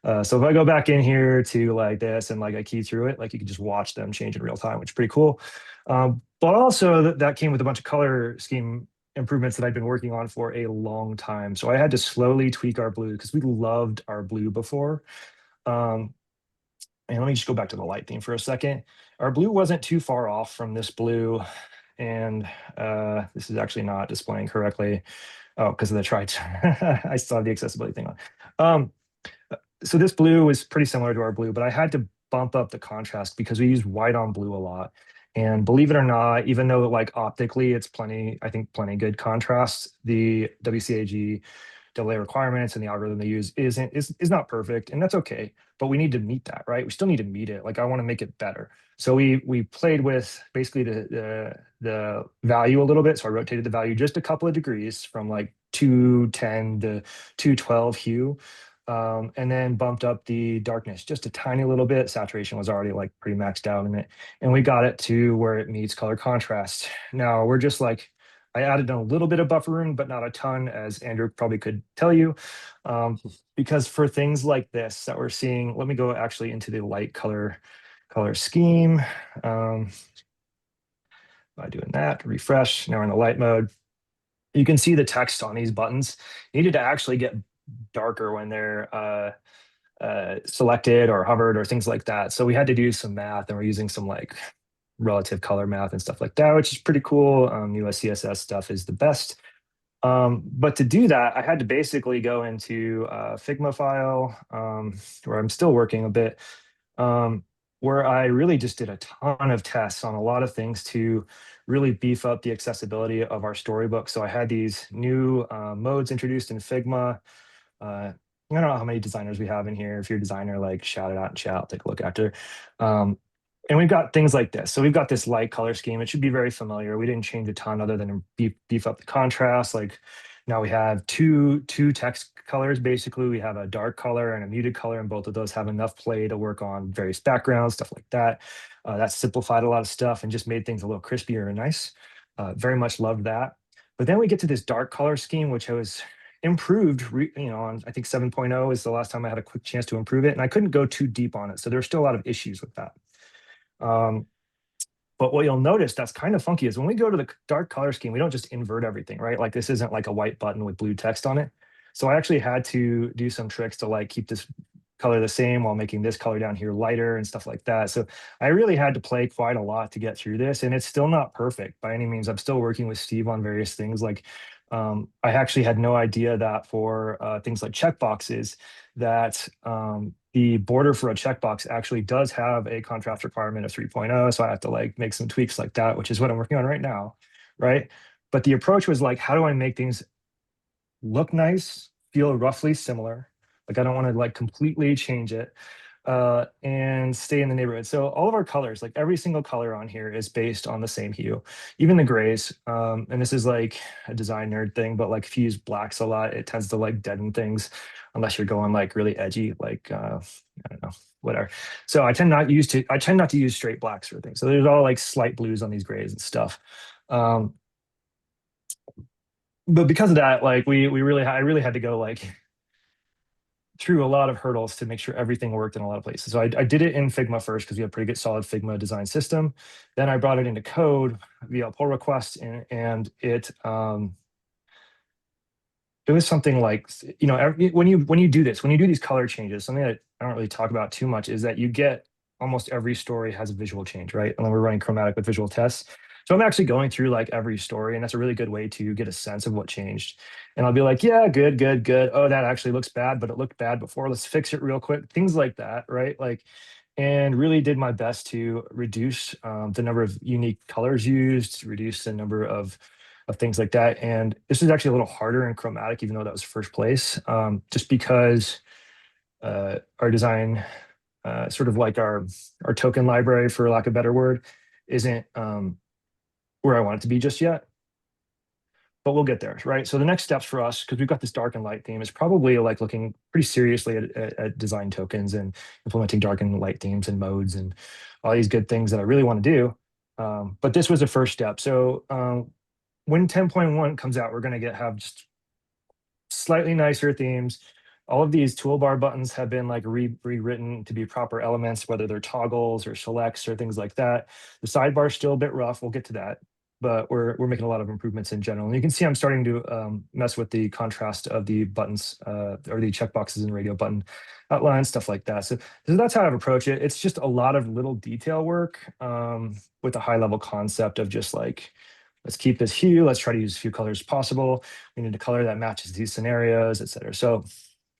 so if I go back in here to like this and like I key through it, like you can just watch them change in real time, which is pretty cool. But also that came with a bunch of color scheme improvements that I've been working on for a long time. So I had to slowly tweak our blue because we loved our blue before. And let me just go back to the light theme for a second. Our blue wasn't too far off from this blue. And this is actually not displaying correctly. Oh, because of the triage. I saw the accessibility thing on. So this blue is pretty similar to our blue, but I had to bump up the contrast because we use white on blue a lot. And believe it or not, even though like optically it's plenty good contrast, the WCAG delay requirements and the algorithm they use is not perfect, and that's okay. But we need to meet that, right? We still need to meet it. Like I want to make it better. So we played with basically the value a little bit. So I rotated the value just a couple of degrees from like 210 to 212 hue. And then bumped up the darkness just a tiny little bit. Saturation was already like pretty maxed out in it. And we got it to where it meets color contrast. Now we're just like, I added a little bit of buffer room, but not a ton, as Andrew probably could tell you. Because for things like this that we're seeing, let me go actually into the light color scheme. By doing that, refresh, now we're in the light mode. You can see the text on these buttons needed to actually get darker when they're selected or hovered or things like that. So we had to do some math, and we're using some like relative color math and stuff like that, which is pretty cool. US CSS stuff is the best. But to do that, I had to basically go into a Figma file where I'm still working a bit, where I really just did a ton of tests on a lot of things to really beef up the accessibility of our storybook. So I had these new modes introduced in Figma. I don't know how many designers we have in here. If you're a designer, like shout it out in chat, I'll take a look after. And we've got things like this. So we've got this light color scheme. It should be very familiar. We didn't change a ton other than beef up the contrast. Like now we have two text colors. Basically, we have a dark color and a muted color, and both of those have enough play to work on various backgrounds, stuff like that. That simplified a lot of stuff and just made things a little crispier and nice. Very much loved that. But then we get to this dark color scheme, which was improved, on I think 7.0 is the last time I had a quick chance to improve it, and I couldn't go too deep on it. So there's still a lot of issues with that. But what you'll notice that's kind of funky is when we go to the dark color scheme, we don't just invert everything, right? Like this isn't like a white button with blue text on it. So I actually had to do some tricks to like keep this color the same while making this color down here lighter and stuff like that. So I really had to play quite a lot to get through this, and it's still not perfect by any means. I'm still working with Steve on various things like I actually had no idea that for things like checkboxes, that the border for a checkbox actually does have a contrast requirement of 3.0. So I have to like make some tweaks like that, which is what I'm working on right now, right? But the approach was like, how do I make things look nice, feel roughly similar? Like I don't want to like completely change it and stay in the neighborhood. So all of our colors, like every single color on here is based on the same hue, even the grays. And this is like a design nerd thing, but like if you use blacks a lot, it tends to like deaden things unless you're going like really edgy, like I don't know, whatever. So I tend not to use straight blacks for things. So there's all like slight blues on these grays and stuff. But because of that, like I really had to go like through a lot of hurdles to make sure everything worked in a lot of places. So I did it in Figma first because we have a pretty good solid Figma design system. Then I brought it into code via pull request, and it was something like, you know, when you do these color changes, something that I don't really talk about too much is that you get almost every story has a visual change, right? And then we're running Chromatic with visual tests. So I'm actually going through like every story, and that's a really good way to get a sense of what changed. And I'll be like, yeah, good, good, good. Oh, that actually looks bad, but it looked bad before. Let's fix it real quick. Things like that, right? Like, and really did my best to reduce the number of unique colors used, reduce the number of things like that. And this is actually a little harder in Chromatic, even though that was first place, just because our design, sort of like our token library, for lack of a better word, isn't where I want it to be just yet. But we'll get there, right? So the next steps for us, because we've got this dark and light theme, is probably like looking pretty seriously at design tokens and implementing dark and light themes and modes and all these good things that I really want to do. But this was the first step. So when 10.1 comes out, we're going to have just slightly nicer themes. All of these toolbar buttons have been like rewritten to be proper elements, whether they're toggles or selects or things like that. The sidebar is still a bit rough. We'll get to that, but we're making a lot of improvements in general. And you can see I'm starting to mess with the contrast of the buttons or the checkboxes and radio button outlines, stuff like that. So that's how I've approached it. It's just a lot of little detail work with a high level concept of just like, let's keep this hue. Let's try to use as few colors as possible. We need a color that matches these scenarios, et cetera. So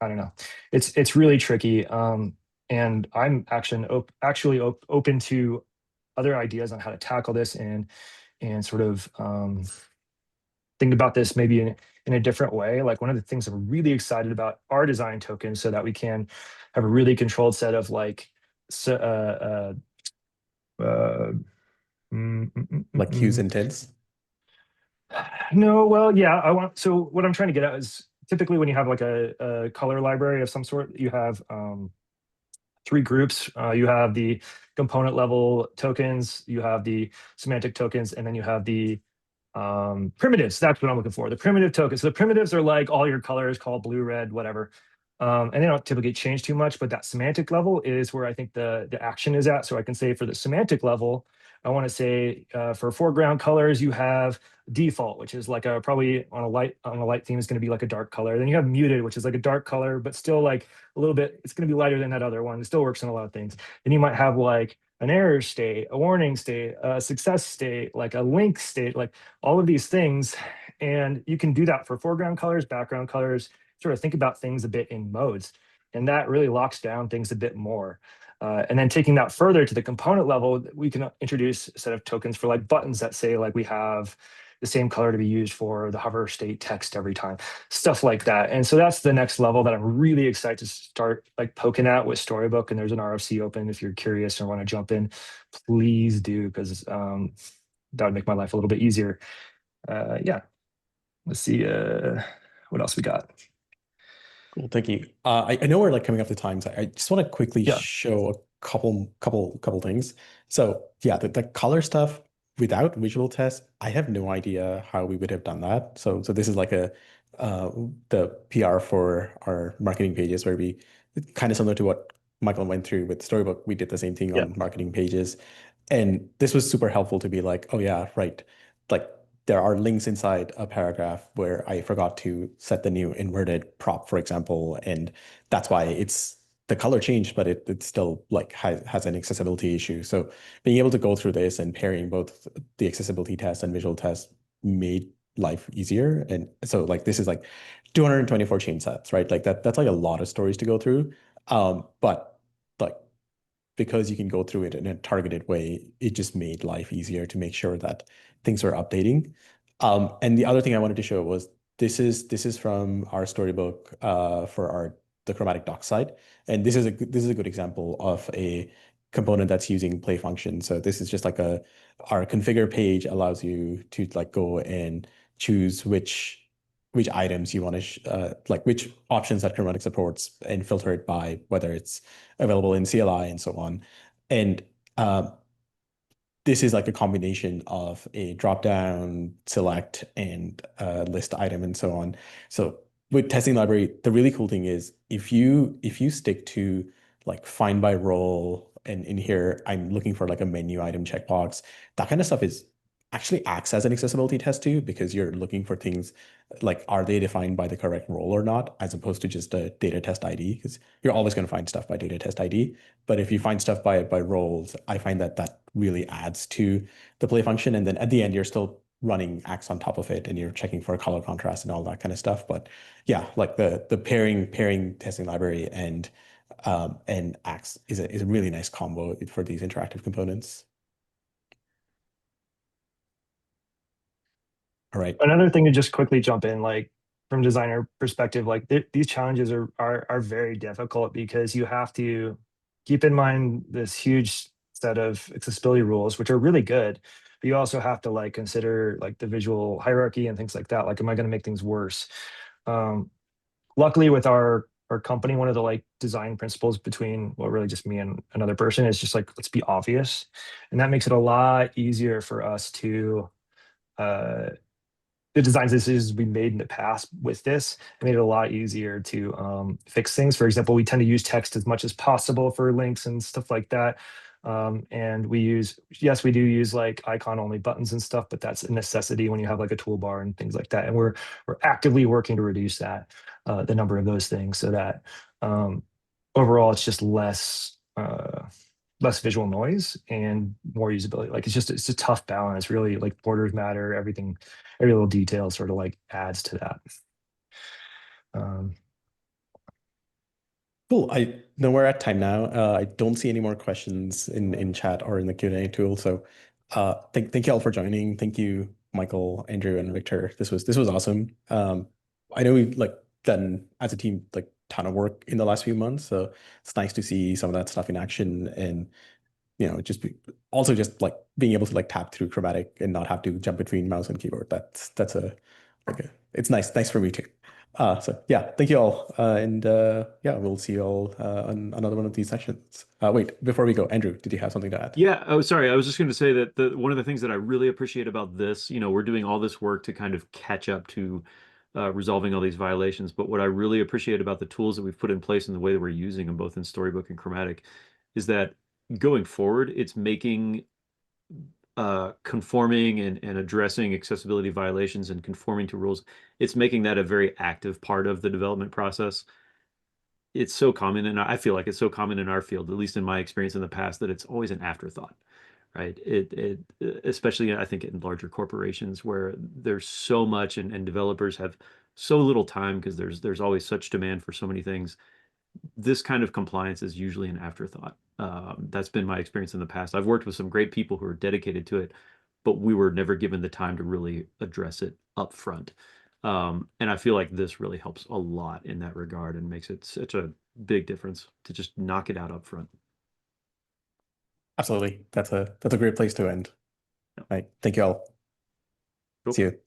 I don't know. It's really tricky. And I'm actually open to other ideas on how to tackle this and sort of think about this maybe in a different way. Like one of the things I'm really excited about are design tokens, so that we can have a really controlled set of like
Like hues and tints.
No, well, yeah, so what I'm trying to get at is typically when you have like a color library of some sort, you have three groups. You have the component level tokens, you have the semantic tokens, and then you have the primitives. That's what I'm looking for, the primitive tokens. So the primitives are like all your colors called blue, red, whatever. And they don't typically change too much, but that semantic level is where I think the action is at. So I can say for the semantic level, I want to say for foreground colors, you have default, which is like probably on a light theme is going to be like a dark color. Then you have muted, which is like a dark color, but still like a little bit, it's going to be lighter than that other one. It still works in a lot of things. Then you might have like an error state, a warning state, a success state, like a link state, like all of these things. And you can do that for foreground colors, background colors, sort of think about things a bit in modes. And that really locks down things a bit more. And then taking that further to the component level, we can introduce a set of tokens for like buttons that say like we have the same color to be used for the hover state text every time, stuff like that. And so that's the next level that I'm really excited to start like poking at with Storybook. And there's an RFC open if you're curious or want to jump in, please do, because that would make my life a little bit easier. Yeah, let's see what else we got.
Cool, thank you. I know we're like coming up to time, so I just want to quickly
Yeah.
show a couple things. So yeah, the color stuff without visual tests, I have no idea how we would have done that. So this is like the PR for our marketing pages where we kind of similar to what Michael went through with Storybook. We did the same thing on marketing pages, and this was super helpful to be like, oh yeah, right, like there are links inside a paragraph where I forgot to set the new inverted prop, for example, and that's why the color changed, but it still like has an accessibility issue. So being able to go through this and pairing both the accessibility test and visual test made life easier. And so like this is like 224 chain sets, right? Like that's like a lot of stories to go through. But like because you can go through it in a targeted way, it just made life easier to make sure that things are updating. And the other thing I wanted to show was this is from our storybook for the Chromatic doc site, and this is a good example of a component that's using play function. So this is just like our configure page allows you to like go and choose which items you want to like which options that Chromatic supports and filter it by whether it's available in CLI and so on. And this is like a combination of a drop-down, select, and list item and so on. So with testing library, the really cool thing is if you stick to like find by role, and in here I'm looking for like a menu item checkbox, that kind of stuff is actually acts as an accessibility test too, because you're looking for things like are they defined by the correct role or not, as opposed to just a data test ID, because you're always going to find stuff by data test ID. But if you find stuff by roles, I find that really adds to the play function. And then at the end, you're still running acts on top of it, and you're checking for color contrast and all that kind of stuff. But yeah, like the pairing testing library and acts is a really nice combo for these interactive components. All right.
Another thing to just quickly jump in, like from designer perspective, like these challenges are very difficult because you have to keep in mind this huge set of accessibility rules, which are really good, but you also have to like consider like the visual hierarchy and things like that. Like, am I going to make things worse? Luckily, with our company, one of the like design principles between, well, really just me and another person is just like, let's be obvious, and that makes it a lot easier for us to the design decisions we made in the past with this made it a lot easier to fix things. For example, we tend to use text as much as possible for links and stuff like that. And yes, we do use like icon only buttons and stuff, but that's a necessity when you have like a toolbar and things like that. And we're actively working to reduce that, the number of those things, so that overall it's just less visual noise and more usability. Like it's a tough balance, really. Like borders matter, everything, every little detail sort of like adds to that.
Cool. I know we're at time now. I don't see any more questions in chat or in the Q&A tool. So thank you all for joining. Thank you, Michael, Andrew, and Victor. This was awesome. I know we've like done as a team like ton of work in the last few months. So it's nice to see some of that stuff in action, and also just like being able to like tap through Chromatic and not have to jump between mouse and keyboard. It's nice for me too. So yeah, thank you all. And yeah, we'll see you all on another one of these sessions. Wait, before we go, Andrew, did you have something to add?
Yeah. Oh, sorry. I was just going to say that one of the things that I really appreciate about this, we're doing all this work to kind of catch up to resolving all these violations. But what I really appreciate about the tools that we've put in place and the way that we're using them, both in Storybook and Chromatic, is that going forward, it's making conforming and addressing accessibility violations and conforming to rules, it's making that a very active part of the development process. It's so common, and I feel like it's so common in our field, at least in my experience in the past, that it's always an afterthought, right? It especially I think in larger corporations where there's so much and developers have so little time because there's always such demand for so many things. This kind of compliance is usually an afterthought. That's been my experience in the past. I've worked with some great people who are dedicated to it, but we were never given the time to really address it up front. And I feel like this really helps a lot in that regard and makes it such a big difference to just knock it out up front.
Absolutely. That's a great place to end.
Yeah.
All right. Thank you all.
Cool.
See you.